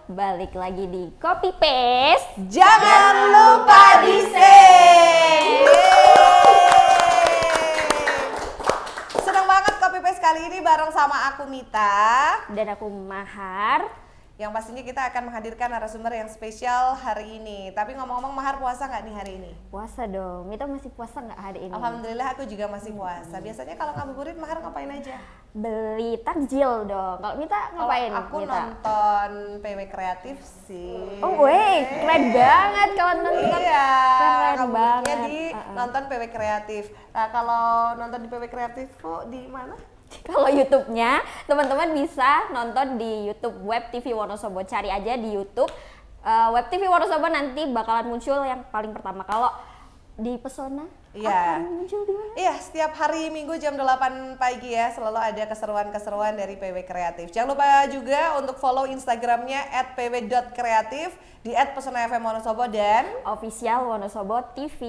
Balik lagi di Copy Paste. Jangan lupa di-save. Senang banget Copy Paste kali ini bareng sama aku Mita Dan aku Mahar. yang pastinya kita akan menghadirkan narasumber yang spesial hari ini. Tapi ngomong-ngomong, Mahar puasa nggak nih hari ini? Puasa dong. Mita masih puasa nggak hari ini? Alhamdulillah aku juga masih puasa. Biasanya kalau ngabuburit Mahar ngapain aja? Beli takjil dong. Kalau Mita ngapain? Kalau aku Mita? nonton PW kreatif sih. Oh weh, keren banget kalau nonton. Iya, Keren ngabuburitnya banget. di nonton PW kreatif. Nah, kalau nonton di PW kreatif kok di mana? Kalau YouTube-nya, teman-teman bisa nonton di YouTube Web TV Wonosobo. Cari aja di YouTube Web TV Wonosobo, nanti bakalan muncul yang paling pertama. Kalau di Pesona, Iya. akan muncul di mana? Iya, setiap hari Minggu jam 8 pagi ya, selalu ada keseruan-keseruan dari PW Kreatif. Jangan lupa juga untuk follow Instagramnya @pw.kreatif, di @pesona_fm Wonosobo dan Official Wonosobo TV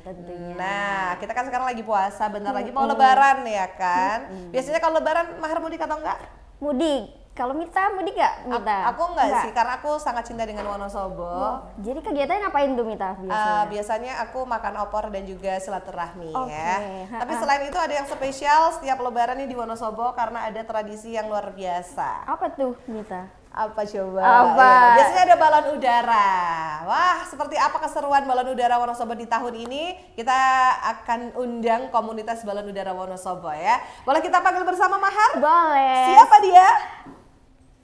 tentunya. nah, kita kan sekarang lagi puasa, bentar lagi mau lebaran ya kan. Biasanya kalau lebaran Mahar mudik atau enggak? Mudik. Kalau Mita mudik nggak? Mita? Aku enggak sih, karena aku sangat cinta dengan Wonosobo. Jadi kegiatannya ngapain tuh Mita biasanya? Biasanya aku makan opor dan juga silaturahmi ya. Oke, Tapi selain itu ada yang spesial setiap lebaran nih di Wonosobo karena ada tradisi yang luar biasa. Apa tuh Mita? Apa coba? Apa? Ya, biasanya ada balon udara. Wah, seperti apa keseruan balon udara Wonosobo di tahun ini? Kita akan undang komunitas balon udara Wonosobo ya. Boleh kita panggil bersama Mahar? Boleh. Siapa dia?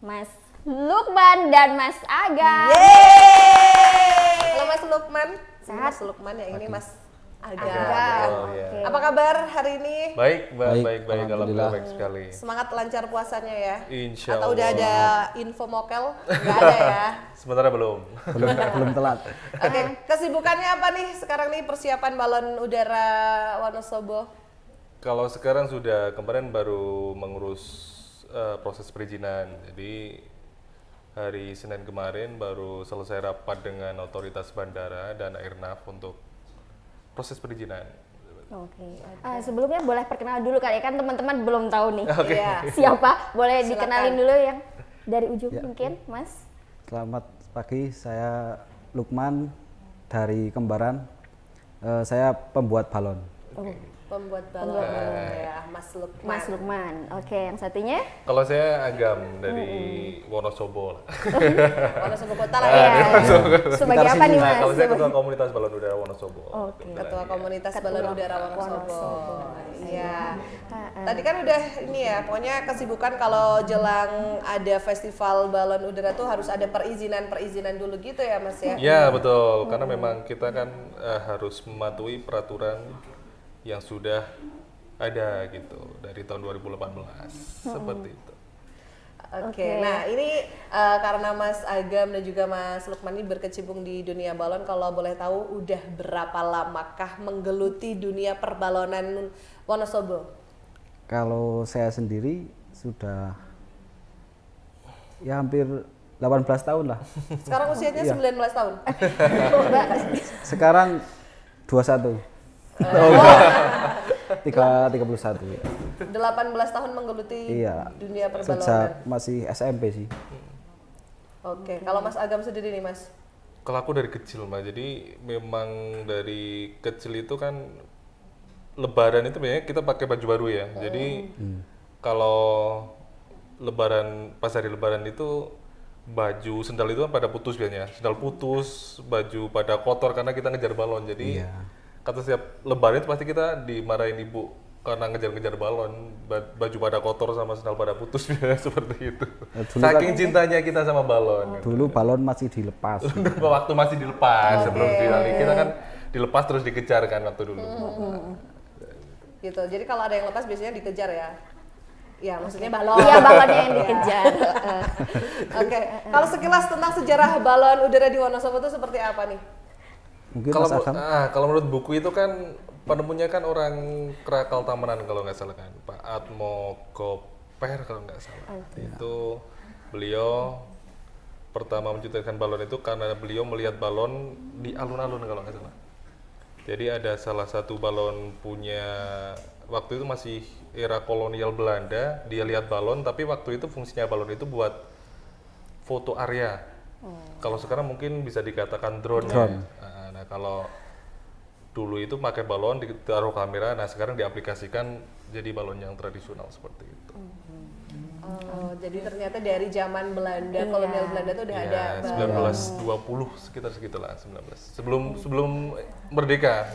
Mas Lukman dan Mas Aga. Yeay! Halo Mas Lukman. Sehat? Mas Lukman ya, ini Mas Aga. Oh, Oke. iya. Apa kabar hari ini? Baik, baik, Alhamdulillah. baik sekali. Semangat lancar puasanya ya? Insya Atau udah Allah. ada info mokel? Nggak ada ya? Sementara belum. belum telat. Oke, kesibukannya apa nih sekarang nih persiapan balon udara Wonosobo? Kalau sekarang sudah, kemarin baru mengurus proses perizinan. Jadi hari Senin kemarin baru selesai rapat dengan otoritas bandara dan Airnav untuk proses perizinan. Oke. Sebelumnya boleh perkenalan dulu kali ya, kan teman-teman belum tahu nih. Iya. Siapa? Boleh Silakan. dikenalin dulu yang dari ujung Ya. mungkin, Mas. Selamat pagi, saya Lukman dari Kembaran. Saya pembuat balon. Oh, Pembuat balon ya, Mas Lukman. Mas Lukman. Oke, yang satunya? Kalau saya Agam dari Wonosobo. Wonosobo Kota lah Iya. ya. Sebagai apa nih, Nah, Mas? kalau saya ketua komunitas balon udara Wonosobo. Oke. Ketua komunitas balon udara Wonosobo. Iya. Ha-ha. Tadi kan udah ini ya, pokoknya kesibukan kalau jelang ada festival balon udara tuh harus ada perizinan dulu gitu ya Mas ya. Ya betul, karena memang kita kan harus mematuhi peraturan yang sudah ada gitu dari tahun 2018 seperti itu. Oke, nah ini karena Mas Agam dan juga Mas Lukman ini berkecimpung di dunia balon, kalau boleh tahu udah berapa lamakah menggeluti dunia perbalonan Wonosobo? Kalau saya sendiri sudah ya hampir 18 tahun lah. Sekarang usianya 19 tahun. Sekarang 21. 31 ya. 18 tahun menggeluti Iya. dunia perbalonan. Sejak masih SMP sih. Oke, kalau Mas Agam sendiri nih Mas? Kalau aku dari kecil Mbak, jadi memang dari kecil itu kan Lebaran itu biasanya kita pakai baju baru ya. Jadi kalau Lebaran, pas hari Lebaran itu baju sendal itu kan pada putus biasanya, sendal putus, baju pada kotor karena kita ngejar balon. Jadi kata setiap Lebaran itu pasti kita dimarahin ibu karena ngejar-ngejar balon, baju pada kotor sama sendal pada putus biasanya seperti itu. dulu Saking kan- cintanya kita sama balon. Dulu balon masih dilepas. Waktu masih dilepas sebelum finali kita kan dilepas terus dikejar kan waktu dulu. Gitu, jadi kalau ada yang lepas biasanya dikejar ya? Ya, maksudnya balon. Iya, balonnya yang dikejar. Oke, kalau sekilas tentang sejarah balon udara di Wonosobo itu seperti apa nih? Mungkin Kalau Mas Agam. kalau menurut buku itu kan penemunya kan orang Krakal Tamanan kalau nggak salah kan, Pak Atmo Koper kalau nggak salah. Itu beliau pertama menciptakan balon itu karena beliau melihat balon di alun-alun kalau nggak salah. Jadi ada salah satu balon punya, waktu itu masih era kolonial Belanda, dia lihat balon tapi waktu itu fungsinya balon itu buat foto area. Kalau sekarang mungkin bisa dikatakan drone. Drone. Nah, kalau dulu itu pakai balon ditaruh kamera, nah sekarang diaplikasikan jadi balon yang tradisional seperti itu. Oh, jadi ternyata dari zaman Belanda, kolonial Belanda tuh udah Ya, ada balon. 1920 segitulah 19. Sebelum merdeka.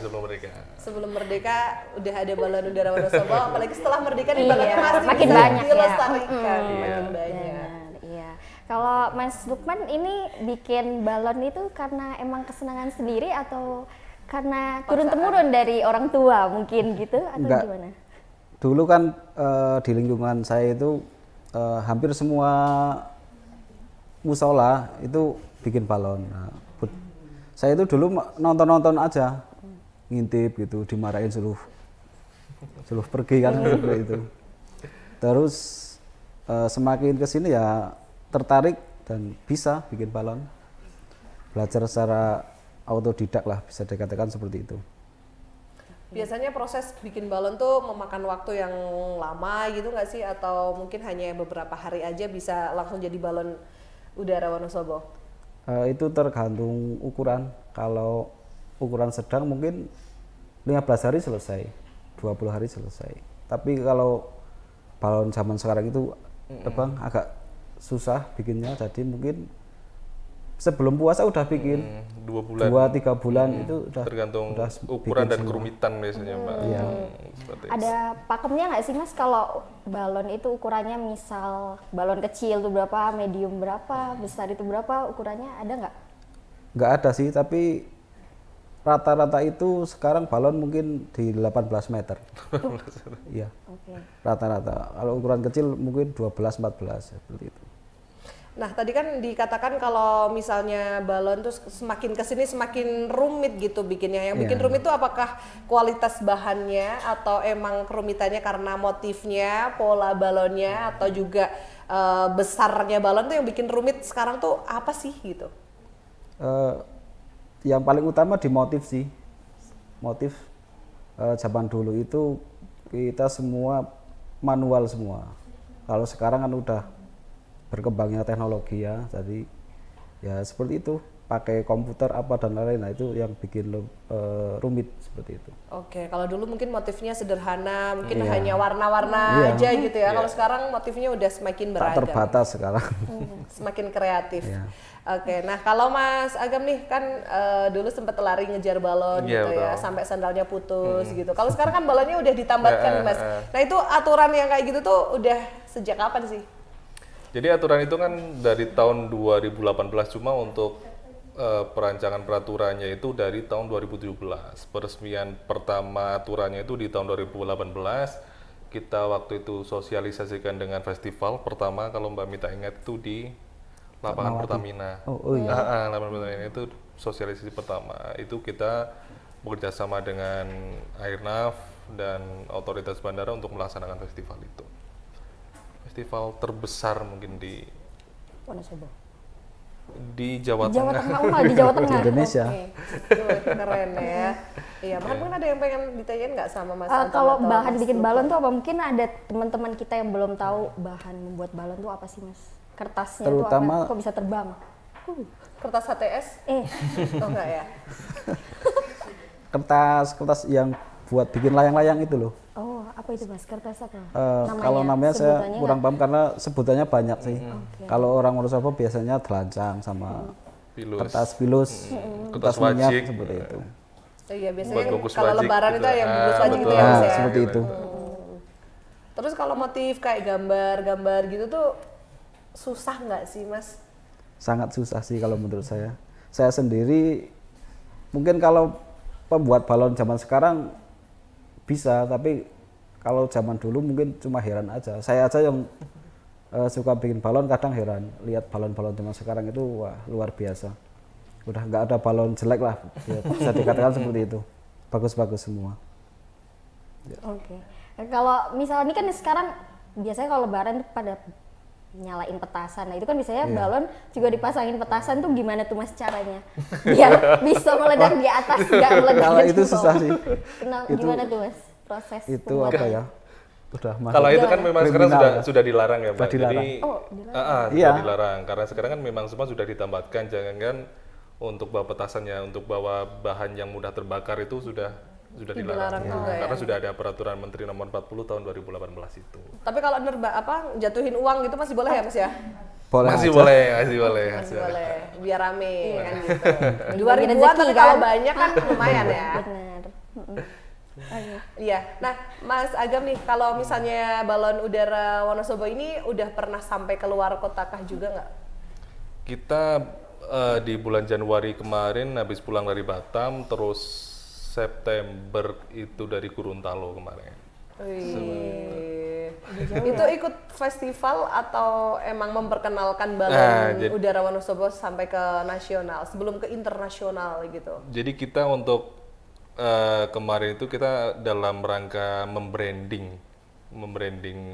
Sebelum merdeka udah ada balon udara Wonosobo, apalagi setelah merdeka nih balonnya masih makin bisa banyak ya. dilestarikan, makin banyak. Benar, iya. Kalau Mas Lukman ini bikin balon itu karena emang kesenangan sendiri atau karena turun-temurun dari orang tua mungkin gitu atau Enggak. gimana? Dulu kan di lingkungan saya itu hampir semua musola itu bikin balon. Nah, saya itu dulu nonton-nonton aja, ngintip gitu, dimarahin suruh pergi kan seperti itu. Terus semakin kesini ya tertarik dan bisa bikin balon. Belajar secara autodidak lah, bisa dikatakan seperti itu. Biasanya proses bikin balon tuh memakan waktu yang lama gitu nggak sih? Atau mungkin hanya beberapa hari aja bisa langsung jadi balon udara Wonosobo? Itu tergantung ukuran. Kalau ukuran sedang mungkin 15 hari selesai, 20 hari selesai. Tapi kalau balon zaman sekarang itu Bang, agak susah bikinnya, jadi mungkin sebelum puasa udah bikin 2-3 bulan itu udah tergantung udah ukuran bikin dan semua. kerumitan biasanya Mbak. Iya. Seperti itu. Ada pakemnya nggak sih Mas kalau balon itu ukurannya misal balon kecil tuh berapa, medium berapa, besar itu berapa ukurannya ada nggak? Nggak ada sih, tapi rata-rata itu sekarang balon mungkin di 18 meter. Iya, Oke. rata-rata. Kalau ukuran kecil mungkin 12-14 seperti itu. Nah tadi kan dikatakan kalau misalnya balon tuh semakin kesini semakin rumit gitu bikinnya. Yang bikin Iya. rumit tuh apakah kualitas bahannya atau emang kerumitannya karena motifnya, pola balonnya, atau juga besarnya balon tuh yang bikin rumit sekarang tuh apa sih gitu? Yang paling utama di motif sih. Motif zaman dulu itu kita semua manual semua. Kalau sekarang kan udah berkembangnya teknologi ya, jadi ya seperti itu, pakai komputer apa dan lain-lain. Nah itu yang bikin rumit seperti itu. Oke, kalau dulu mungkin motifnya sederhana, mungkin Iya. hanya warna-warna Iya. aja gitu ya. Kalau sekarang motifnya udah semakin Tak beragam, terbatas sekarang. semakin kreatif. Iya. Oke, nah kalau Mas Agam nih kan dulu sempat lari ngejar balon Iya, gitu ya, betul. sampai sandalnya putus gitu. Kalau sekarang kan balonnya udah ditambatkan nih Mas. Nah itu aturan yang kayak gitu tuh udah sejak kapan sih? Jadi aturan itu kan dari tahun 2018, cuma untuk perancangan peraturannya itu dari tahun 2017. Peresmian pertama aturannya itu di tahun 2018. Kita waktu itu sosialisasikan dengan festival pertama, kalau Mbak Mita ingat itu di lapangan Pertamina. Oh iya. Lapangan Pertamina itu sosialisasi pertama. Itu kita bekerja sama dengan Airnav dan otoritas bandara untuk melaksanakan festival itu. Festival terbesar mungkin di Wonosobo. Jawa Jawa Tengah. Tengah, malah di Jawa Tengah. Di Indonesia. Oke. Tuh, keren ya. Iya, bahkan mungkin ada yang pengen ditanyain nggak sama Mas Antam Kalau atau bahan Mas bikin Lukman? balon tuh apa? Mungkin ada teman-teman kita yang belum tahu bahan membuat balon tuh apa sih Mas? Kertasnya Terutama- tuh apa? Kok bisa terbang? Kertas HTS? Oh enggak ya? Kertas yang buat bikin layang-layang itu loh. Oh, apa itu Mas? Kertas apa? Kalau namanya saya sebutannya kurang nggak? paham karena sebutannya banyak sih. Kalau orang Wonosobo biasanya telanjang sama Pilus. kertas pilus, Kertas minyak wajik. seperti itu. Oh iya, biasanya Buat kan bungkus kalau wajik lebaran gitu. itu yang bungkus wajik gitu betul. ya Mas Nah, ya? seperti itu. Terus kalau motif kayak gambar-gambar gitu tuh susah nggak sih Mas? Sangat susah sih kalau menurut saya. Saya sendiri mungkin kalau pembuat balon zaman sekarang bisa, tapi kalau zaman dulu mungkin cuma heran aja. Saya aja yang suka bikin balon kadang heran lihat balon-balon zaman sekarang itu wah luar biasa. Udah nggak ada balon jelek lah, ya, bisa dikatakan seperti itu. Bagus-bagus semua. Oke. Kalau misalnya ini kan sekarang biasanya kalau lebaran tuh pada nyalain petasan. Nah, itu kan biasanya balon juga dipasangin petasan tuh gimana tuh Mas caranya? Biar bisa meledak di atas, nggak meledak Kalau di itu bawah. susah sih. Kenal, Itu- gimana tuh Mas proses Itu pembuatan? apa ya? udah masuk. Kalau itu kan memang sekarang kriminal. sudah dilarang ya, Mbak. Sudah dilarang. Jadi sudah Iya. dilarang karena sekarang kan memang semua sudah ditambatkan, jangan kan untuk bawa petasannya, untuk bawa bahan yang mudah terbakar itu sudah dilarang. juga ya. Karena sudah ada peraturan Menteri Nomor 40 tahun 2018 itu. Tapi kalau jatuhin uang gitu masih boleh ya Mas ya? Boleh Masih aja. boleh. Masih boleh, biar rame kan gitu. Bagi 2 ribuan rezeki, tapi kan? kalau banyak kan lumayan ya. Benar. Iya. Nah, Mas Agam nih, kalau misalnya balon udara Wonosobo ini udah pernah sampai keluar kotakah juga nggak? Kita di bulan Januari kemarin habis pulang dari Batam, terus September itu dari Gorontalo kemarin. Wih. Itu ikut festival atau emang memperkenalkan balon Nah, udara Wonosobo sampai ke nasional sebelum ke internasional gitu? Jadi kita untuk kemarin itu kita dalam rangka membranding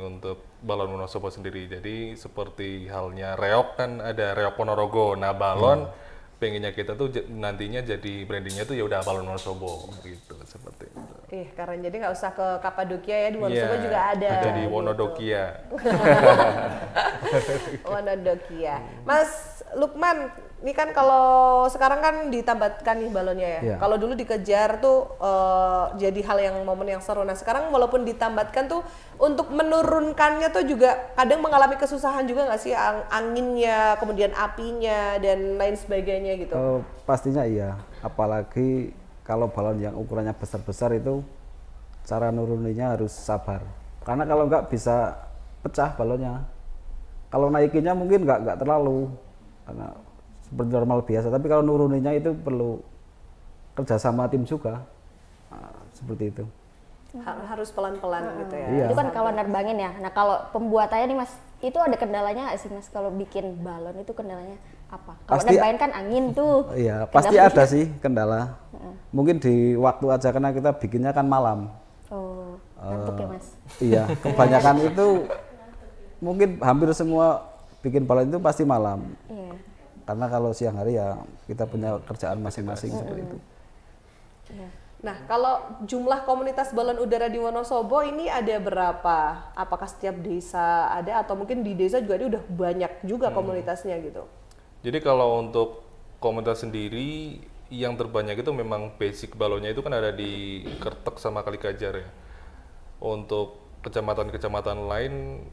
untuk balon Wonosobo sendiri. Jadi seperti halnya Reok kan ada Reok Ponorogo. Nah balon pengennya kita tuh nantinya jadi brandingnya tuh ya udah balon Wonosobo gitu seperti itu. Keren. Jadi nggak usah ke Kapadokia ya, di Wonosobo Iya, juga ada. Ada di gitu. Wonodokia. Wonodokia. Mas Lukman, ini kan kalau sekarang kan ditambatkan nih balonnya ya. Iya. Kalau dulu dikejar tuh jadi hal yang momen yang seru. Nah sekarang walaupun ditambatkan tuh untuk menurunkannya tuh juga kadang mengalami kesusahan juga nggak sih, anginnya, kemudian apinya dan lain sebagainya gitu. Pastinya iya, apalagi kalau balon yang ukurannya besar-besar itu cara nuruninya harus sabar. Karena kalau nggak bisa pecah balonnya. Kalau naikinnya mungkin nggak terlalu, karena seperti normal biasa. Tapi kalau nuruninya itu perlu kerjasama tim juga, nah, seperti itu. Harus pelan-pelan gitu ya. Iya. Itu kan kalau nerbangin ya. Nah kalau pembuatannya nih Mas, itu ada kendalanya nggak sih Mas kalau bikin balon itu kendalanya apa? Kalau Pasti- nerbangin kan angin tuh. Iya, pasti ada sih kendala. Mungkin di waktu aja karena kita bikinnya kan malam. Oh, ngantuk ya Mas. Iya, kebanyakan itu mungkin hampir semua bikin balon itu pasti malam. Iya. Karena kalau siang hari ya kita punya kerjaan masing-masing seperti itu. Iya. Nah, kalau jumlah komunitas balon udara di Wonosobo ini ada berapa? Apakah setiap desa ada atau mungkin di desa juga ada udah banyak juga komunitasnya gitu? Jadi kalau untuk komunitas sendiri yang terbanyak itu memang basic balonnya itu kan ada di Kertek sama Kalikajar ya. Untuk kecamatan-kecamatan lain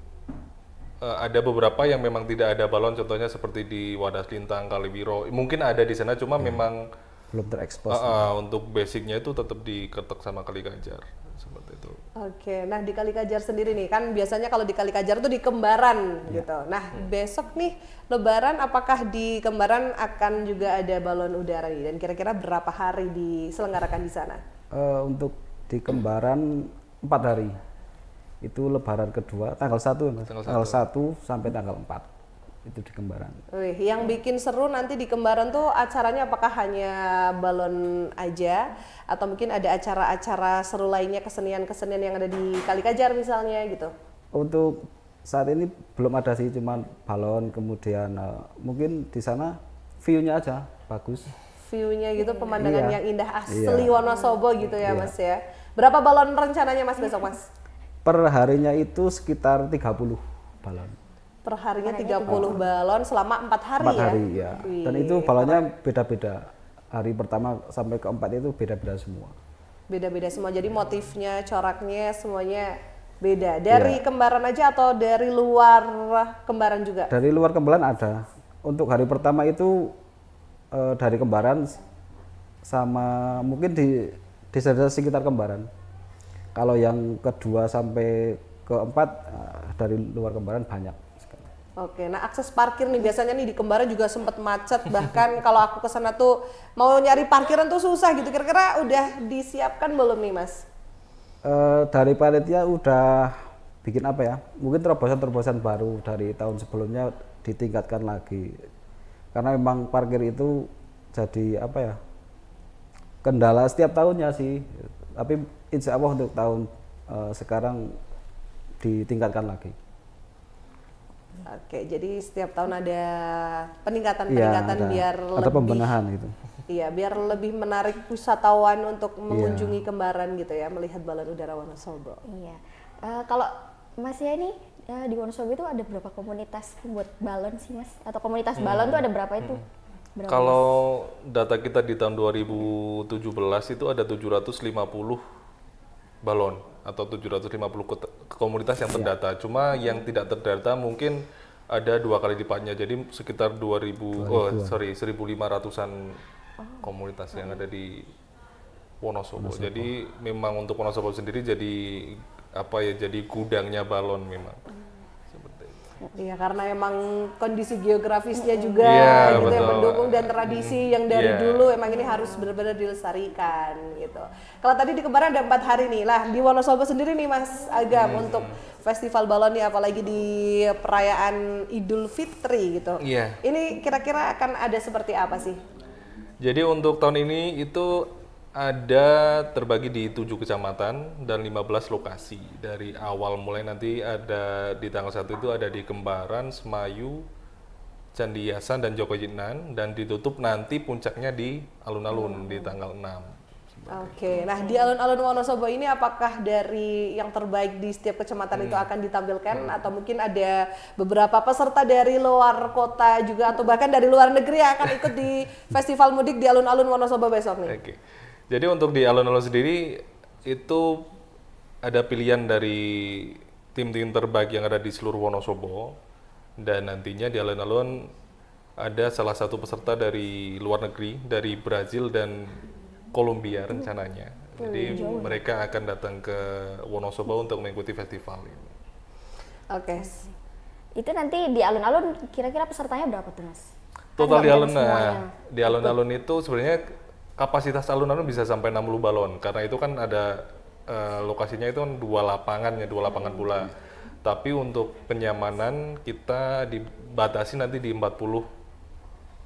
ada beberapa yang memang tidak ada balon, contohnya seperti di Wadas Lintang, Kaliwiro. Mungkin ada di sana cuma memang Belum terekspos. untuk basicnya itu tetap di Kertek sama Kalikajar seperti itu. Oke, nah di Kalikajar sendiri nih kan biasanya kalau di Kalikajar tuh di Kembaran gitu. Nah besok nih Lebaran apakah di Kembaran akan juga ada balon udara nih dan kira-kira berapa hari diselenggarakan di sana? Untuk di Kembaran 4 hari. Itu Lebaran kedua tanggal 1 Mas. Tanggal 1 sampai tanggal 4. Itu di Kembaran. Wih, yang bikin seru nanti di Kembaran tuh acaranya apakah hanya balon aja atau mungkin ada acara-acara seru lainnya, kesenian-kesenian yang ada di Kalikajar misalnya gitu? Untuk saat ini belum ada sih, cuman balon, kemudian mungkin di sana view-nya aja bagus. View-nya gitu, pemandangan Iya. yang indah asli Iya. Wonosobo gitu ya Mas ya. Berapa balon rencananya Mas besok Mas? Per harinya itu sekitar 30 balon. Per harinya 30 balon selama 4 hari 4 ya? hari ya. Wih, Dan itu balonnya beda-beda. Hari pertama sampai keempat itu beda-beda semua. beda-beda semua, jadi motifnya, coraknya semuanya beda. Dari Kembaran aja atau dari luar Kembaran juga? Dari luar Kembaran ada. Untuk hari pertama itu dari Kembaran sama mungkin di desa-desa sekitar Kembaran. Kalau yang kedua sampai keempat dari luar Kembaran banyak. Oke, nah akses parkir nih biasanya nih di Kembaran juga sempat macet, bahkan kalau aku kesana tuh mau nyari parkiran tuh susah gitu. Kira-kira udah disiapkan belum nih Mas? Dari panitia udah bikin apa ya? Mungkin terobosan-terobosan baru dari tahun sebelumnya ditingkatkan lagi. Karena memang parkir itu jadi apa ya? Kendala setiap tahunnya sih. Tapi insya Allah untuk tahun sekarang ditingkatkan lagi. Oke, jadi setiap tahun ada peningkatan Iya, biar ada lebih pembenahan gitu. Iya, biar lebih menarik wisatawan untuk Iya. mengunjungi Kembaran gitu ya, melihat balon udara Wonosobo. Iya. Kalau Masnya ini di Wonosobo itu ada berapa komunitas buat balon sih Mas? Atau komunitas balon tuh ada berapa itu? Berapa, Kalau data kita di tahun 2017 itu ada 750 balon atau 750 komunitas yang terdata. Cuma yang tidak terdata mungkin ada 2 kali lipatnya. Jadi sekitar 1.500-an komunitas yang ada di Wonosobo. Jadi memang untuk Wonosobo sendiri jadi jadi gudangnya balon memang. Iya, karena emang kondisi geografisnya juga Iya, gitu yang betul. mendukung dan tradisi yang dari Iya. dulu emang ini harus benar-benar dilestarikan gitu. Kalau tadi di Kembaran ada 4 hari nih, lah di Wonosobo sendiri nih Mas Agam untuk festival balon nih, apalagi di perayaan Idul Fitri gitu. Iya. Ini kira-kira akan ada seperti apa sih? Jadi untuk tahun ini itu ada terbagi di 7 kecamatan dan 15 lokasi. Dari awal mulai nanti ada di tanggal 1 itu ada di Kembaran, Semayu, Candiasan dan Jogojinan, dan ditutup nanti puncaknya di alun-alun di tanggal 6. Oke, nah di alun-alun Wonosobo ini apakah dari yang terbaik di setiap kecamatan itu akan ditampilkan atau mungkin ada beberapa peserta dari luar kota juga atau bahkan dari luar negeri yang akan ikut di festival mudik di alun-alun Wonosobo besok nih? Oke. Jadi untuk di alun-alun sendiri itu ada pilihan dari tim-tim terbaik yang ada di seluruh Wonosobo, dan nantinya di alun-alun ada salah satu peserta dari luar negeri, dari Brazil dan Kolombia rencananya. Jadi mereka akan datang ke Wonosobo untuk mengikuti festival ini. Oke. Itu nanti di alun-alun kira-kira pesertanya berapa tuh Mas? Total Kan di nggak alun, mungkin semuanya. di alun-alun itu sebenarnya kapasitas alun-alun bisa sampai 60 balon, karena itu kan ada lokasinya itu kan 2 lapangan pula. Tapi untuk penyamanan kita dibatasi nanti di 40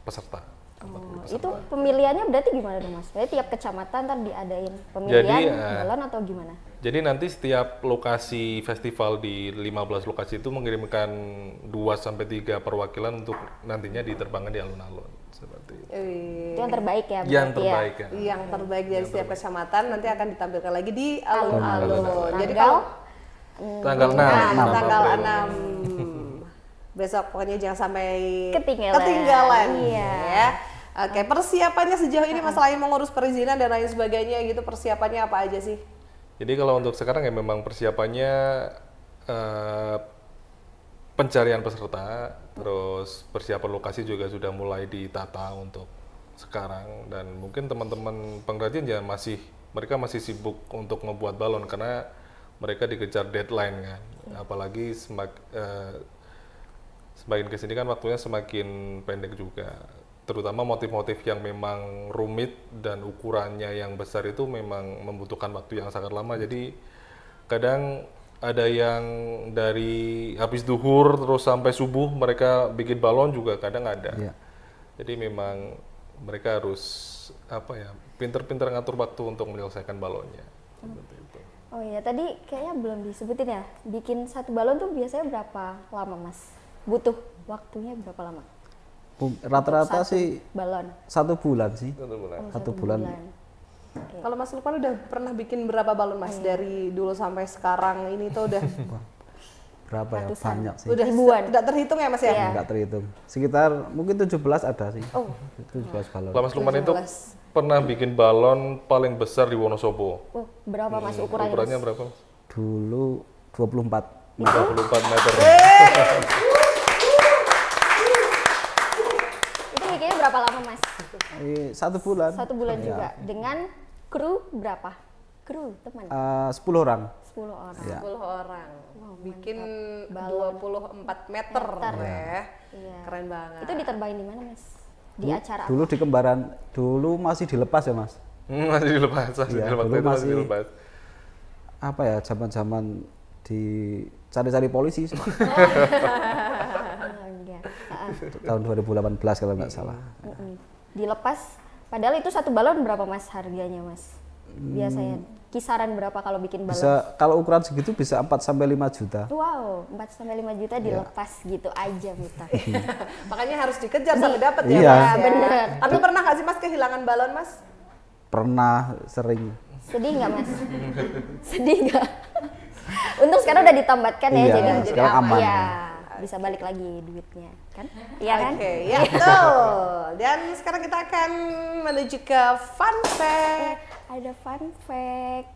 peserta. Itu pemilihannya berarti gimana dong Mas? Berarti tiap kecamatan ntar diadain pemilihan Jadi, balon atau gimana? Jadi nanti setiap lokasi festival di 15 lokasi itu mengirimkan 2-3 perwakilan untuk nantinya diterbangkan di alun-alun. Seperti itu. Itu yang terbaik ya? Yang berarti terbaik ya. Yang terbaik dari setiap kecamatan nanti akan ditampilkan lagi di alun-alun. Jadi Tanggal? kalau Tanggal 6. nah, tanggal April. 6 besok pokoknya jangan sampai Ketinggalan. Iya. ya. Oke, persiapannya sejauh ini Mas selain mengurus perizinan dan lain sebagainya gitu, persiapannya apa aja sih? Jadi kalau untuk sekarang ya memang persiapannya pencarian peserta, terus persiapan lokasi juga sudah mulai ditata untuk sekarang, dan mungkin teman-teman pengrajin ya mereka masih sibuk untuk membuat balon karena mereka dikejar deadline kan. Apalagi semakin kesini kan waktunya semakin pendek juga. Terutama motif-motif yang memang rumit dan ukurannya yang besar itu memang membutuhkan waktu yang sangat lama. Jadi kadang ada yang dari habis duhur terus sampai subuh mereka bikin balon juga kadang ada. Iya. Jadi memang mereka harus pinter-pinter ngatur waktu untuk menyelesaikan balonnya. Seperti itu. Oh iya, tadi kayaknya belum disebutin ya. Bikin satu balon tuh biasanya berapa lama Mas? Butuh waktunya berapa lama? Rata-rata Satu sih balon. 1 bulan sih. 1 bulan. Oh, 1 bulan. Oke. Kalau Mas Lukman udah pernah bikin berapa balon Mas dari dulu sampai sekarang ini tuh udah Berapa ya? Ratusan. Banyak sih. udah Ribuan. tidak terhitung ya Mas ya? Iya. Enggak terhitung. Sekitar mungkin 17 ada sih. Oh. 17 balon. Kalau Mas Lukman itu 17. pernah bikin balon paling besar di Wonosobo. Oh, berapa Mas ukurannya? Ukurannya Mas? berapa? Dulu 24. 34 meter. Itu bikinnya berapa lama Mas? 1 bulan. 1 bulan Iya. juga. Dengan kru berapa? Kru teman? 10 orang. 10 orang. Iya. 10 orang. Bikin Balon. 24 meter ya. Iya. Keren banget. Itu diterbangin di mana Mas? Di acara apa? Dulu di Kembaran, dulu masih dilepas ya Mas. Masih dilepas, masih Iya, dilepas, dulu itu masih masih- dilepas. Apa ya, zaman-zaman dicari-cari polisi sih. Oh, iya. Tahun 2018 kalau nggak salah. Dilepas. Padahal itu satu balon berapa Mas harganya Mas? Biasanya kisaran berapa kalau bikin balon? Bisa kalau ukuran segitu bisa 4 sampai 5 juta. Wow, 4-5 juta dilepas gitu aja Mita. Makanya harus dikejar sampai dapat ya Iya. Mas ya. Bener. Tapi pernah nggak sih Mas kehilangan balon Mas? Pernah sering. Sedih nggak Mas? Sedih nggak? Untung sekarang udah ditambatkan ya, Iya, jadi sekarang aman. ya bisa balik lagi duitnya kan? Iya kan? Oke, ya betul. Dan sekarang kita akan menuju ke fun fact. Ada fun fact.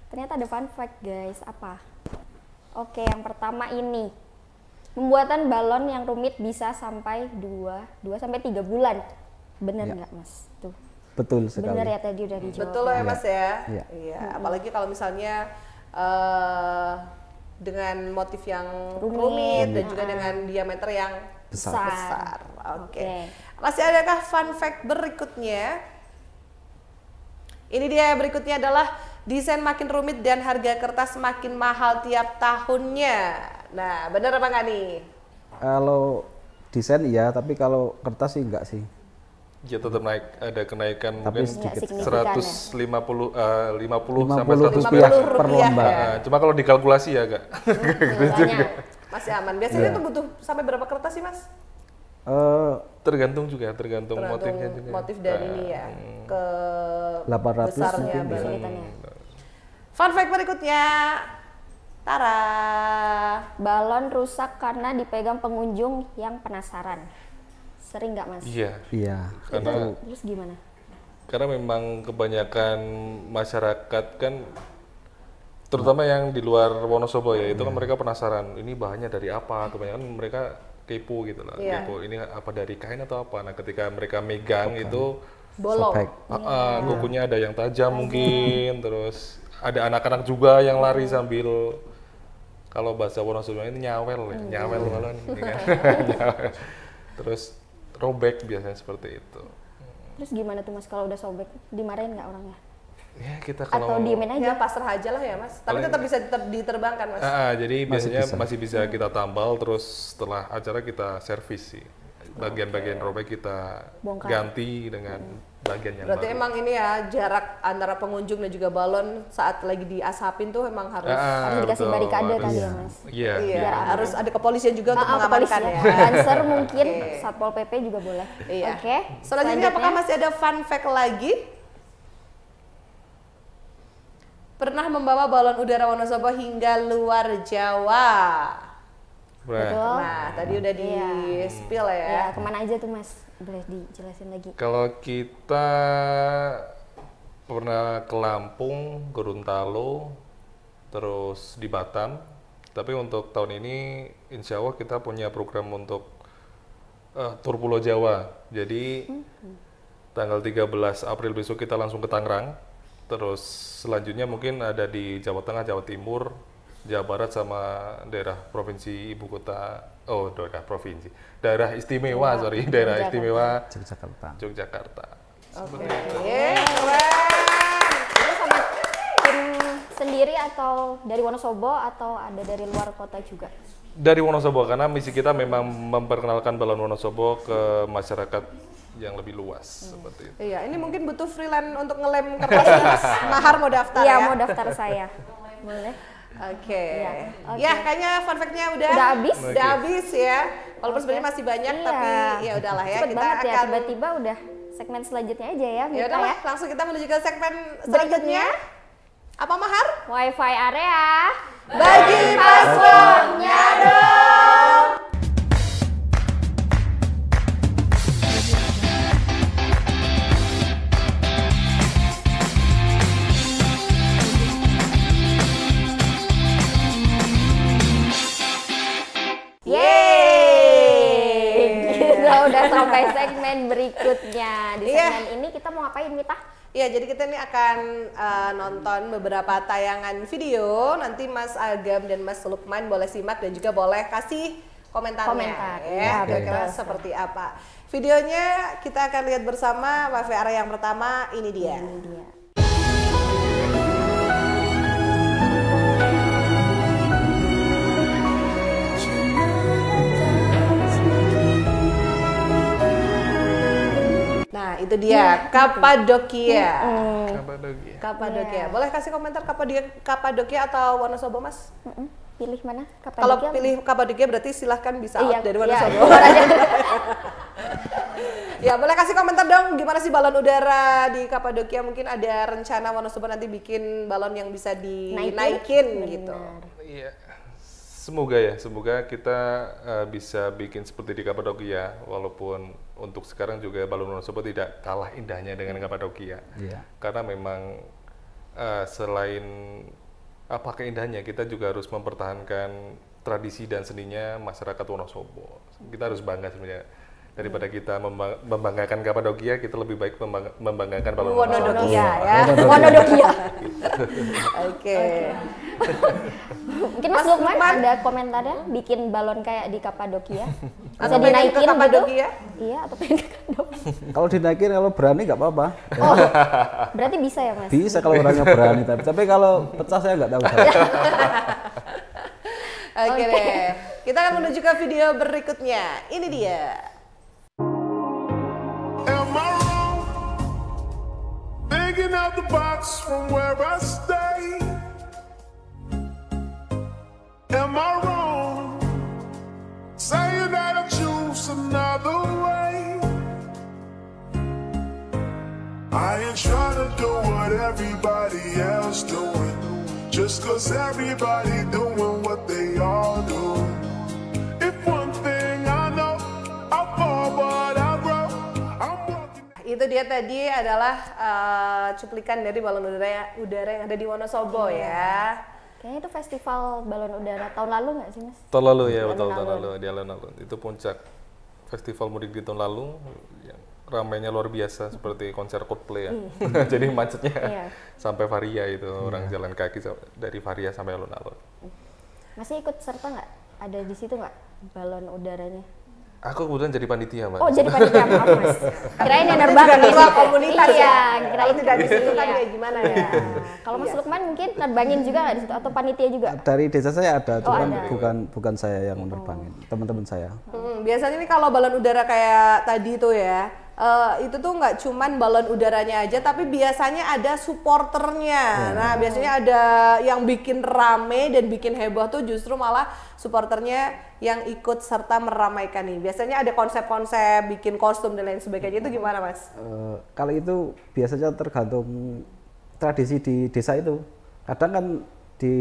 Ternyata ada fun fact guys. Apa? Oke, yang pertama ini. Pembuatan balon yang rumit bisa sampai 2 sampai 3 bulan. Bener nggak Mas? Tuh. Betul sekali. Bener ya tadi udah dijawab. Betul ya Mas ya? Iya. Iya, apalagi kalau misalnya dengan motif yang rumit dan juga dengan diameter yang besar. Oke. Masih adakah fun fact berikutnya? Ini dia berikutnya adalah desain makin rumit dan harga kertas makin mahal tiap tahunnya. Nah, benar apa nggak nih? Kalau desain iya, tapi kalau kertas sih enggak sih. Ya tetap naik, ada kenaikan Tapi mungkin sedikit. 150 sampai 50 100 rupiah rupiah per lembar. ya. Cuma kalau dikalkulasi ya agak Makanya. Masih aman. Biasanya itu butuh sampai berapa kertas sih Mas? tergantung motifnya juga. Motif dan ini ya ke 800 besarnya mungkin balon. Kesulitannya. Fun fact berikutnya, Tara. Balon rusak karena dipegang pengunjung yang penasaran. Sering nggak Mas? Iya, Iya. karena Terus gimana? karena memang kebanyakan masyarakat kan, terutama yang di luar Wonosobo ya, itu kan mereka penasaran ini bahannya dari apa. Kebanyakan mereka kepo gitu lah, Iya. kepo ini apa dari kain atau apa. Nah ketika mereka megang itu Bolong. Sobek. kukunya ada yang tajam mungkin, terus ada anak-anak juga yang lari sambil, kalau bahasa Wonosobo ini nyawel ya, nyawel balon, ya kan? Nyawel. Terus robek biasanya seperti itu. Terus gimana tuh Mas kalau udah sobek? Dimarahin nggak orangnya? Ya kita Atau kalau diemin aja? Ya pasrah aja lah ya Mas. Tapi tetap bisa diterbangkan Mas. jadi biasanya bisa. masih bisa kita tambal, terus setelah acara kita servis sih. Bagian-bagian robek kita Bongkar. ganti dengan bagian yang Berarti baru. emang ini ya jarak antara pengunjung dan juga balon saat lagi diasapin tuh emang harus Harus dikasih betul, barikade harus. kali ya Mas? Iya. iya, harus ada kepolisian juga untuk mengamankan ya. Lancer mungkin, Satpol PP juga boleh. Iya. Oke. Selanjutnya apakah masih ada fun fact lagi? Pernah membawa balon udara Wonosobo hingga luar Jawa. Betul. Nah, tadi udah di spill ya. Ya, kemana aja tuh Mas? Boleh dijelasin lagi. Kalau kita pernah ke Lampung, Gorontalo, terus di Batam. Tapi untuk tahun ini, insya Allah kita punya program untuk tur Pulau Jawa. Jadi tanggal 13 April besok kita langsung ke Tangerang. Terus selanjutnya mungkin ada di Jawa Tengah, Jawa Timur, Jawa Barat sama daerah provinsi ibu kota, daerah istimewa, daerah istimewa Jakarta. Yogyakarta. Oke. Itu sama tim sendiri atau dari Wonosobo atau ada dari luar kota juga? Dari Wonosobo, karena misi kita memang memperkenalkan balon Wonosobo ke masyarakat yang lebih luas seperti itu. Iya, ini mungkin butuh freelance untuk ngelem kertas Mas. Mahar mau daftar Iya, ya. mau daftar saya. Boleh. Oke. Iya, oke. Ya, kayaknya fun fact-nya udah habis? Udah habis ya. Walaupun sebenarnya masih banyak Iya. tapi ya udahlah ya, Cepet kita banget ya, akan tiba-tiba udah segmen selanjutnya aja ya, ya Mita udahlah, ya. langsung kita menuju ke segmen Berikutnya, selanjutnya. Apa Mahar? Wi-Fi area. Bagi passwordnya dong. Yeay. Kita udah sampai segmen berikutnya. Di Iya. segmen ini kita mau ngapain, Mita? Ya, jadi kita ini akan nonton beberapa tayangan video. Nanti Mas Agam dan Mas Lukman boleh simak dan juga boleh kasih komentarnya. Komentar, Ya, iya, kira-kira betul. seperti apa. Videonya kita akan lihat bersama. Wifi area yang pertama, ini dia. Ini dia. Nah, itu dia Kapadokia. Kapadokia. Kapadokia. Boleh kasih komentar Kapadokia atau Wonosobo, Mas? Pilih mana? Kalau Kapadokia? pilih Kapadokia berarti silahkan bisa Iya, out dari iya. Wonosobo. Ya boleh kasih komentar dong, gimana sih balon udara di Kapadokia? Mungkin ada rencana Wonosobo nanti bikin balon yang bisa dinaikin gitu. Iya. Semoga kita bisa bikin seperti di Kapadokia, walaupun untuk sekarang juga balon Wonosobo tidak kalah indahnya dengan Kapadokia. Iya. Karena memang selain apa keindahannya, kita juga harus mempertahankan tradisi dan seninya masyarakat Wonosobo. Kita harus bangga sebenarnya. Daripada kita membanggakan Kapadokia, kita lebih baik membanggakan balon Wonosobo. Wonodokia ya. Wonodokia. Oke. Mungkin Mas Lukman ada komentarnya bikin balon kayak di Kapadokia. Bisa Atau pengen ke dinaikin gitu? Kapadokia? Iya, atau pengen ke Kapadokia. Kalau dinaikin, kalau berani nggak apa-apa. Oh, berarti bisa ya Mas? Bisa kalau orangnya berani, tapi kalau pecah saya nggak tahu. Oke deh, kita akan menuju ke video berikutnya. Ini dia. Am I wrong? Thinking out the box from where I stay. Am I wrong? Saying that I choose another way. I ain't trying to do what everybody else doing. Just cause everybody doing what they all do. If one thing I know, I fall but I grow. I'm walking. Itu dia tadi adalah cuplikan dari balon udara yang ada di Wonosobo ya. Kayaknya itu festival balon udara tahun lalu nggak sih Mas? Tahun lalu ya, betul, tahun lalu di alun-alun. Itu puncak festival mudik di tahun lalu. Yang ramainya luar biasa seperti konser Coldplay ya. Jadi macetnya sampai Varia itu, orang jalan kaki dari Varia sampai alun-alun. Masih ikut serta nggak? Ada di situ nggak balon udaranya? Aku kebetulan jadi panitia, Mbak. Oh, jadi panitia, maaf Mas. Kirain yang nerbangin. Ketua komunitas iya, ya. kirain Kalau tidak di situ kan iya. kayak gimana ya. Kalau Mas Lukman mungkin nerbangin juga nggak di situ atau panitia juga? Dari desa saya ada, cuman ada. bukan saya yang menerbangin, teman-teman saya. Biasanya nih kalau balon udara kayak tadi tuh ya, itu tuh nggak cuman balon udaranya aja, tapi biasanya ada supporternya. Nah, biasanya ada yang bikin rame dan bikin heboh tuh justru malah supporternya yang ikut serta meramaikan nih. Biasanya ada konsep-konsep bikin kostum dan lain sebagainya, itu gimana Mas? Kalau itu biasanya tergantung tradisi di desa itu. Kadang kan di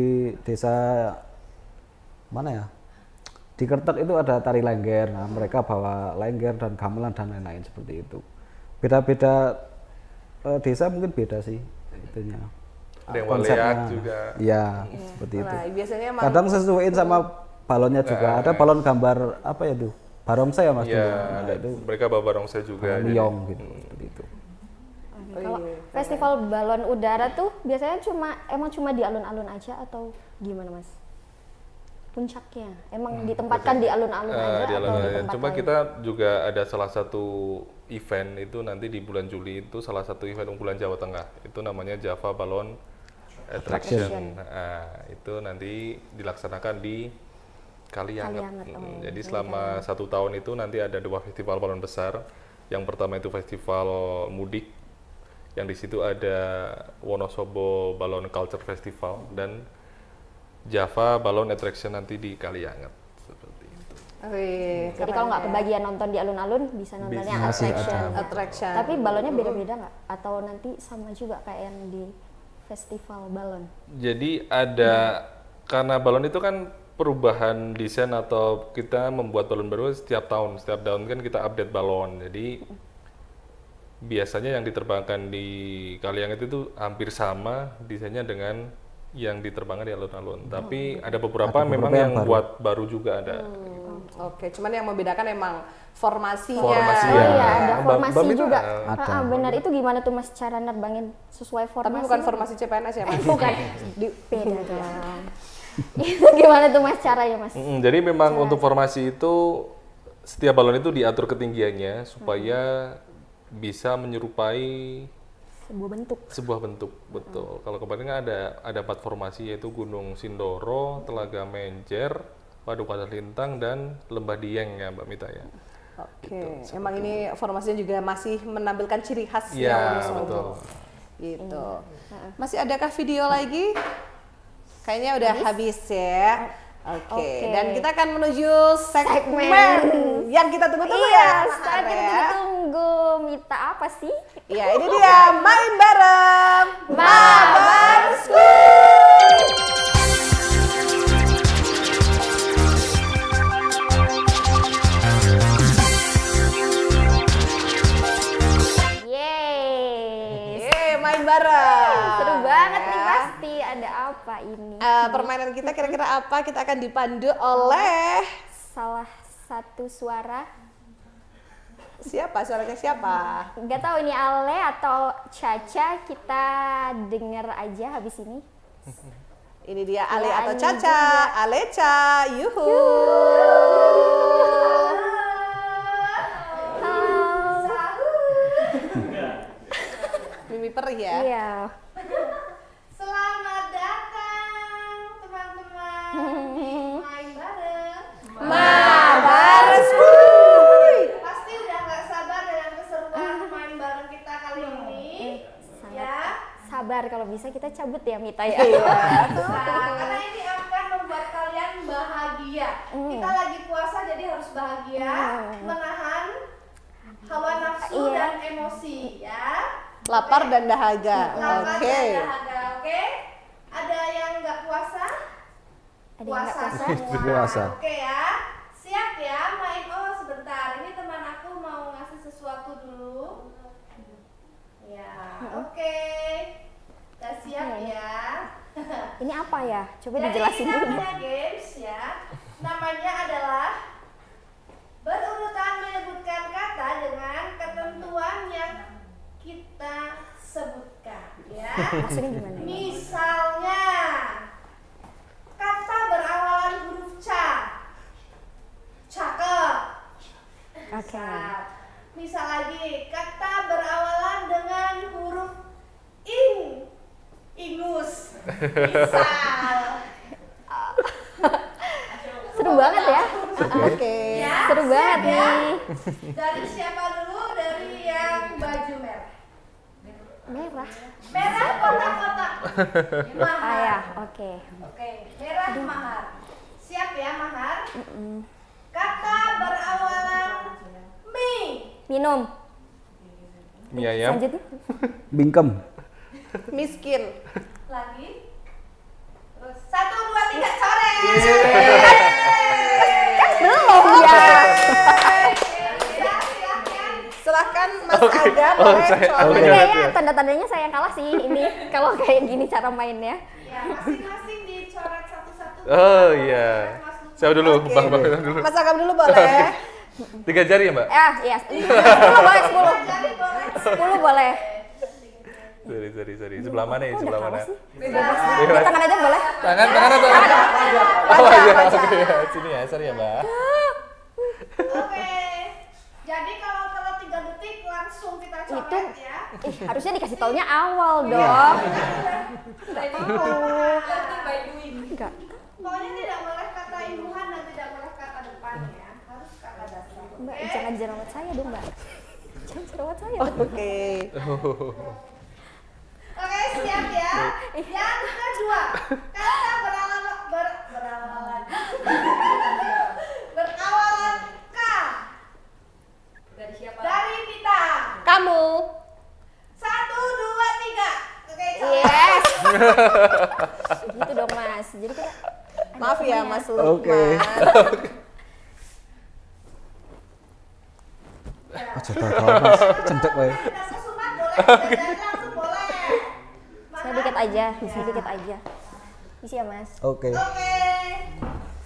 desa mana ya? Di Kertek itu ada tari lengger, nah mereka bawa lengger dan gamelan dan lain-lain seperti itu. Beda-beda desa mungkin beda sih itunya. Ada yang waleak juga. Iya, seperti itu. Nah, biasanya emang Kadang sesuaiin sama balonnya juga. Ada balon gambar apa ya tuh? Barongsai ya Mas? Iya, dulu. Nah, itu mereka bawa barongsai juga. liong gitu, seperti itu. Kalau festival balon udara tuh biasanya emang cuma di alun-alun aja atau gimana Mas? Puncaknya emang ditempatkan di alun-alun aja Di atau alun-alun. di tempat Cuma lain? kita juga ada salah satu event itu nanti di bulan Juli, itu salah satu event unggulan Jawa Tengah. Itu namanya Java Balloon Attraction. Nah, itu nanti dilaksanakan di Kalianget. Jadi selama 1 tahun itu nanti ada 2 festival balon besar. Yang pertama itu festival mudik, yang di situ ada Wonosobo Balon Culture Festival dan Java Balloon Attraction nanti di Kalianget, seperti itu. Jadi kalau nggak kebagian nonton di alun-alun bisa nontonnya attraction. Tapi balonnya beda-beda nggak? Atau nanti sama juga kayak yang di festival balon? Jadi ada, karena balon itu kan perubahan desain atau kita membuat balon baru setiap tahun kan kita update balon. Jadi biasanya yang diterbangkan di Kalianget itu hampir sama desainnya dengan yang diterbangkan di alun-alun. Tapi ada beberapa memang yang buat baru juga ada. Oke, cuman yang membedakan emang formasinya. Oh iya, ada formasi Bam itu juga. ada. Benar, itu gimana tuh Mas cara nerbangin sesuai formasi? Tapi bukan formasi CPNS ya Mas? Bukan. Beda dong. Itu gimana tuh Mas caranya Mas? Jadi memang untuk formasi itu setiap balon itu diatur ketinggiannya supaya bisa menyerupai sebuah bentuk, betul. Kalau kemarin kan ada 4 formasi, yaitu Gunung Sindoro, Telaga Menjer, Padukuhan Lintang, dan Lembah Dieng ya Mbak Mita ya. Oke, emang ini formasinya juga masih menampilkan ciri khas Iya, Wonosobo. betul. Gitu. Masih adakah video lagi? Kayaknya udah habis ya. Oke, dan kita akan menuju segmen yang kita tunggu-tunggu ya. Saat kita tunggu-tunggu. Duta apa sih? Ya, ini dia main bareng Mabar Yeay. Yeay, main bareng. Seru banget nih Ya. pasti. Ada apa ini? Permainan kita kira-kira apa? Kita akan dipandu oleh Salah satu suara. siapa? Suaranya siapa? Nggak tahu ini Ale atau Caca. Kita denger aja habis ini. Ini dia Ale Ya, atau ini Caca? juga. Aleca, yuhu. Mimi perih ya? Iya. Selamat datang teman-teman main bareng. Mabar Pasti udah nggak sabar dengan keseruan main bareng kita kali ini. Ya. Sabar kalau bisa kita cabut ya Mita ya. Nah, karena ini akan membuat kalian bahagia. Kita lagi puasa jadi harus bahagia, menahan hawa nafsu Iya. dan emosi ya. Lapar dan dahaga. Lapar Oke. dan dahaga, oke? Ada yang nggak puasa? Ada yang nggak puasa? semua. Puasa. Oke ya. Siap ya main. Oh sebentar. Ini teman aku mau ngasih sesuatu dulu. Ya. Oke. Udah siap ya. Ini apa ya? Coba Jadi dijelasin ini dulu. namanya games ya. Namanya adalah berurutan menyebutkan kata dengan ketentuan yang kita sebutkan ya. Maksudnya gimana? Misalnya kata berawalan huruf ca. Cakep. Oke. Nah, misal lagi kata berawalan dengan huruf ing. Ingus. Misal. Seru banget ya. Oke. Ya, Seru banget siap ya. nih. Dari siapa dulu? Dari yang baju merah. Merah. Merah kotak-kotak. Mahar. Ah ya, oke. Oke, merah mahar. Siap ya mahar? Kata berawalan mi. Minum. Mie ayam. Selanjutnya. Bingkem. Miskin. Lagi. Terus 1, 2, 3 coret. Belum ya. Silahkan Mas Agam boleh saya- coret. Ini Oke. kayaknya tanda-tandanya saya yang kalah sih ini. Kalau kayak gini cara mainnya. Ya, masing-masing dicoret satu-satu. Oh iya. Siapa dulu? Oke. Bang dulu. Mas Agam dulu boleh. 3 jari ya, Mbak? Iya. 10 boleh, 10. Jadi boleh. 10 boleh. Sorry. Sebelah mana ya? Kok udah Sebelah kalah mana? sih? Bebas. Tangan aja boleh. Tangan atau? Oh Wajah, iya, wajah. oke ya. Sini ya, sorry ya, Mbak. Oke. Jadi kalau 3 detik langsung kita coret ya. Harusnya dikasih taunya awal dong. Enggak. Pokoknya tidak boleh kata imbuhan dan tidak boleh kata depan ya. Harus kata dasar. Mbak, jangan jerawat saya dong, Mbak. Jangan jerawat saya. Oke. Oke, siap ya. Yang kedua, kata berawalan berawalan K. Dari siapa? Dari kita. Kamu. 1, 2, 3. Oke, coret. Yes. Gitu dong, Mas. Jadi kayak Maaf ya Mas Oke. Lukman. Aja tahu Mas. Cendek wae. Tidak kesumat boleh, tidak langsung boleh. saya dikit aja, dikit aja. Isi ya, Mas. Oke. Oke.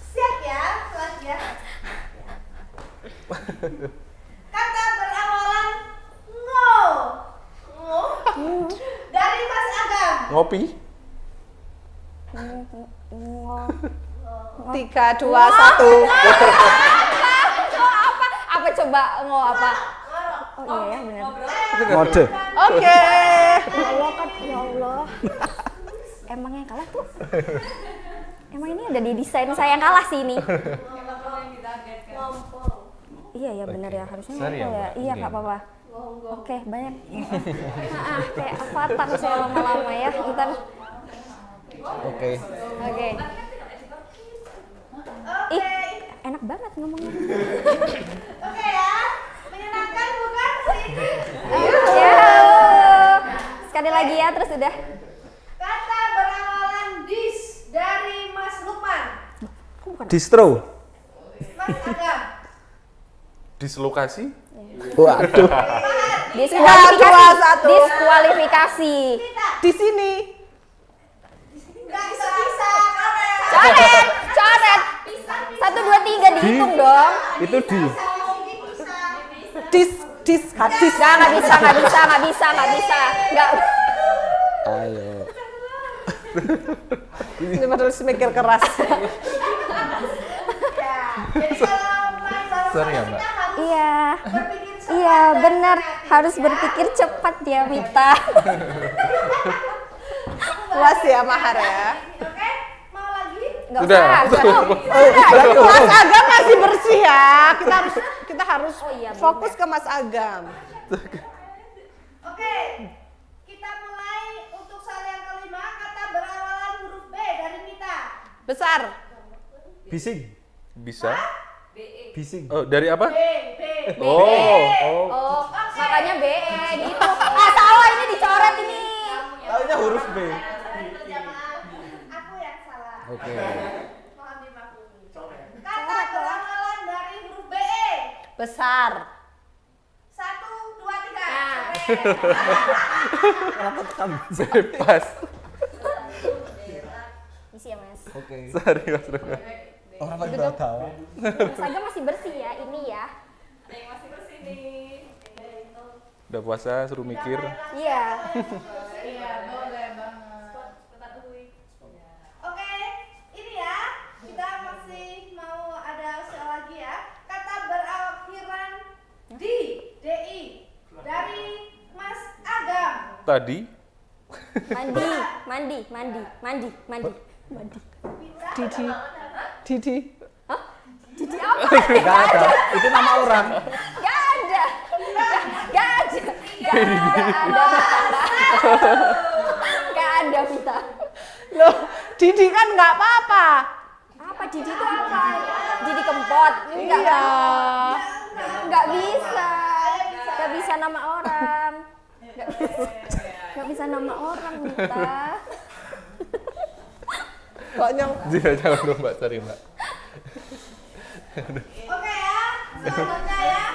Siap ya, selanjutnya. Kata berawalan ngo. Ngo. Dari Mas Agam. Ngopi? 3, 2, 1. Apa coba apa? Oh iya ya benar. Mode. Oke. Ya Allah kan, ya Allah. Emang yang kalah tuh? Emang ini udah didesain saya yang kalah sih ini. Iya ya benar ya harusnya Sorry ya, ngompol ya. Mbak. Iya nggak apa-apa. Oke banyak. Kayak avatar saya lama-lama ya. Ntar. Oke. Oke. Ih, Oke. enak banget ngomongnya. Oke ya. Menyenangkan bukan hari ini? lagi ya, terus udah. Kata berawalan dis dari Mas Lukman. Distro. Mas Agam. Dislokasi? Waduh. Diskualifikasi. Diskualifikasi. Di sini. Nggak bisa. Coret, coret. 1, 2, 3 dihitung dong. Itu di. Dis hadis. Nggak bisa. Nggak. Ayo. Ini harus mikir keras. Jadi kalau main bareng Sorry ya, kita Mbak. harus Iya. berpikir cepat Iya, dan benar. kreatif, Harus ya. berpikir cepat ya, Mita. Puas ya Mahar ya. Oke, mau lagi? Nggak Udah. usah. Mas Agam masih bersih ya. Kita harus Oh iya, fokus ke Mas Agam. Oke, kita mulai untuk soal yang kelima. Kata berawalan huruf B dari Mita. Besar. Bising. Bisa? Bising. Oh, dari apa? B. Oh, makanya BE gitu. Ah, salah ini dicoret ini. Taunya huruf B. Aku yang salah. Oke. Mohon dimaklumi. Kata berawalan dari huruf BE. Besar. 1, 2, 3. Nah. Bebas. Isi ya, Mas. Oke. Sorry, Mas Rega. Orang lagi tahu. Mas Agam masih bersih ya, ini ya. Udah puasa, suruh mikir. Iya. Iya, boleh banget. Oke, ini ya. Kita masih mau ada soal lagi ya. Kata berakhiran di, DI. Dari Mas Agam. Tadi Mandi. Didi. Didi apa? Enggak ada. Itu nama orang. Gak ada. Gak ada, Mita. Loh, Didi kan nggak apa-apa. Apa Didi itu apa? Didi Kempot. Enggak. Iya. Nggak bisa. Nggak bisa nama orang. Nggak bisa nama orang, Mita. Pokoknya jangan dong Mbak, sorry Mbak. Oke ya. Selanjutnya ya.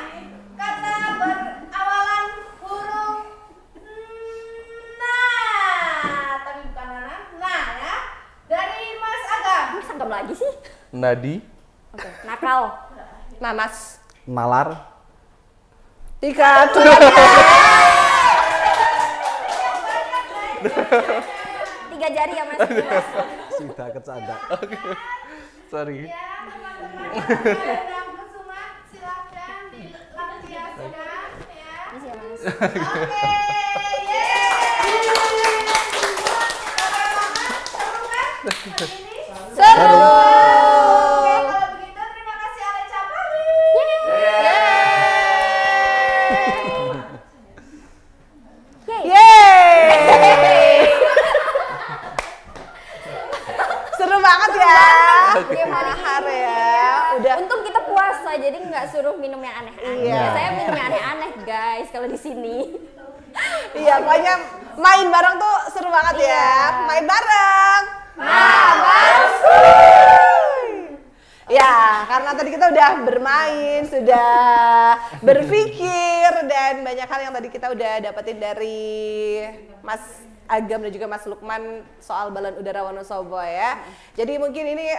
Kata berawalan huruf nah. Tapi bukan nana. Nah ya. Dari Mas Agam. Ini sangkam lagi sih. Nadi, Oke, nakal. nanas. Nalar. 3, 2, 3 jari ya, Mas. Sudah kecanda. sorry. Ya, teman-teman yang bersunat silahkan dilampiaskan ya. Isi ya, Mas. Oke, yeay. Seru kan? Ini Seru. Oke, kalau begitu terima kasih Alexa Pari. Yeay. Seru banget ya. Game hari Mahar ini. ya. Udah. Untung kita puasa, jadi nggak suruh minum yang aneh-aneh. Iya. Saya minum yang aneh-aneh, guys, kalau di sini. Iya, pokoknya main bareng tuh seru banget ya. Iya. Main bareng. Ya, karena tadi kita udah bermain, sudah berpikir, dan banyak hal yang tadi kita udah dapetin dari Mas Agam dan juga Mas Lukman soal Balon Udara Wonosobo ya. Jadi mungkin ini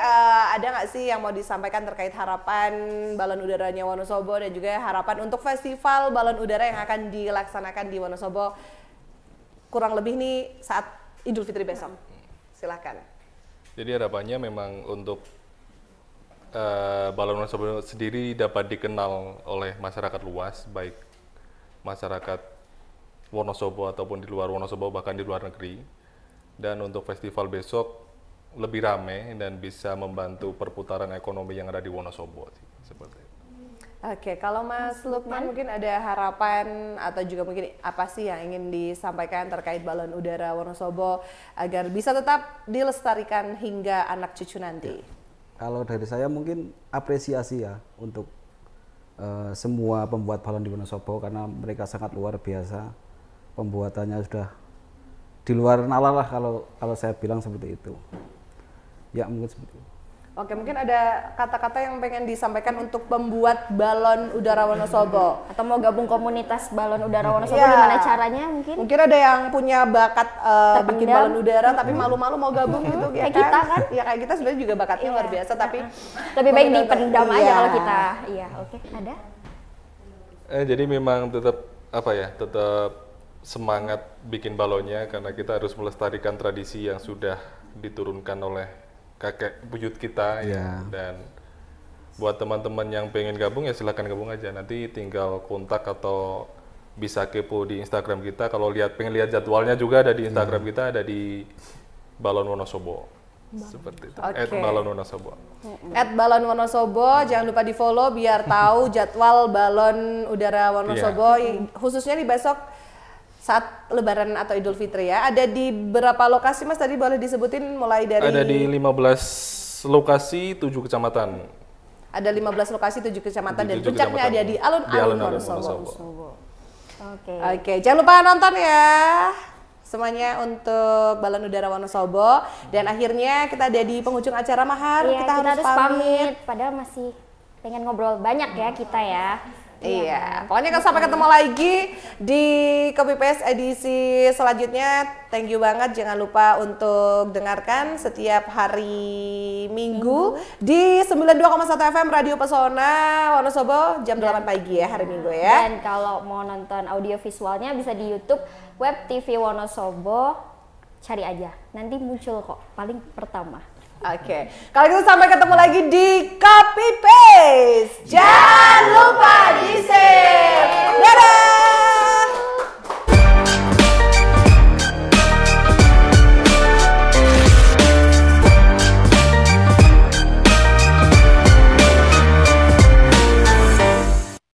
ada nggak sih yang mau disampaikan terkait harapan Balon Udaranya Wonosobo dan juga harapan untuk festival Balon Udara yang akan dilaksanakan di Wonosobo kurang lebih nih saat Idul Fitri besok. Silahkan. Jadi harapannya memang untuk Balon Wonosobo sendiri dapat dikenal oleh masyarakat luas, baik masyarakat Wonosobo ataupun di luar Wonosobo, bahkan di luar negeri. Dan untuk festival besok lebih ramai dan bisa membantu perputaran ekonomi yang ada di Wonosobo. Seperti itu. Oke, kalau Mas Lukman mungkin ada harapan atau juga mungkin apa sih yang ingin disampaikan terkait Balon Udara Wonosobo agar bisa tetap dilestarikan hingga anak cucu nanti? Kalau dari saya mungkin apresiasi ya untuk semua pembuat balon di Wonosobo karena mereka sangat luar biasa. Pembuatannya sudah di luar nalar lah kalau saya bilang seperti itu. Ya mungkin seperti itu. Oke, mungkin ada kata-kata yang pengen disampaikan untuk pembuat balon udara Wonosobo. Atau mau gabung komunitas balon udara Wonosobo, Iya. gimana caranya mungkin? Mungkin ada yang punya bakat bikin Terpendam. balon udara tapi malu-malu mau gabung gitu ya Kayak kita kan? Ya kayak kita sebenarnya juga bakatnya luar biasa tapi Lebih baik dipendam aja Iya. kalau kita. Iya, oke. Ada? Jadi memang tetap tetap semangat bikin balonnya karena kita harus melestarikan tradisi yang sudah diturunkan oleh kakek buyut kita ya. Dan buat teman-teman yang pengen gabung ya silakan gabung aja. Nanti tinggal kontak atau bisa kepo di Instagram kita. Kalau pengen lihat jadwalnya juga ada di Instagram kita, ada di Balon Wonosobo. Seperti itu. Oke. @balon Wonosobo. @balon Wonosobo, jangan lupa di follow biar tahu jadwal balon udara Wonosobo khususnya di besok saat Lebaran atau Idul Fitri ya. Ada di berapa lokasi Mas tadi boleh disebutin mulai dari? Ada di 15 lokasi 7 kecamatan. Ada 15 lokasi 7 kecamatan dan 7 puncaknya kecamatan. ada di alun-alun Wonosobo. Wonosobo. Oke. Oke, jangan lupa nonton ya semuanya untuk balon udara Wonosobo. Dan akhirnya kita ada di penghujung acara Mahar. Iya, kita harus pamit. Padahal masih pengen ngobrol banyak ya kita ya. Iya, pokoknya sampai ketemu lagi di Copy Paste edisi selanjutnya. Thank you banget, jangan lupa untuk dengarkan setiap hari Minggu di 92,1 FM Radio Pesona Wonosobo jam 8 pagi ya hari Minggu ya. Dan kalau mau nonton audio visualnya bisa di YouTube Web TV Wonosobo, cari aja. Nanti muncul kok paling pertama. Oke, kalau gitu sampai ketemu lagi di Copy Paste. Jangan lupa di save. Dadah.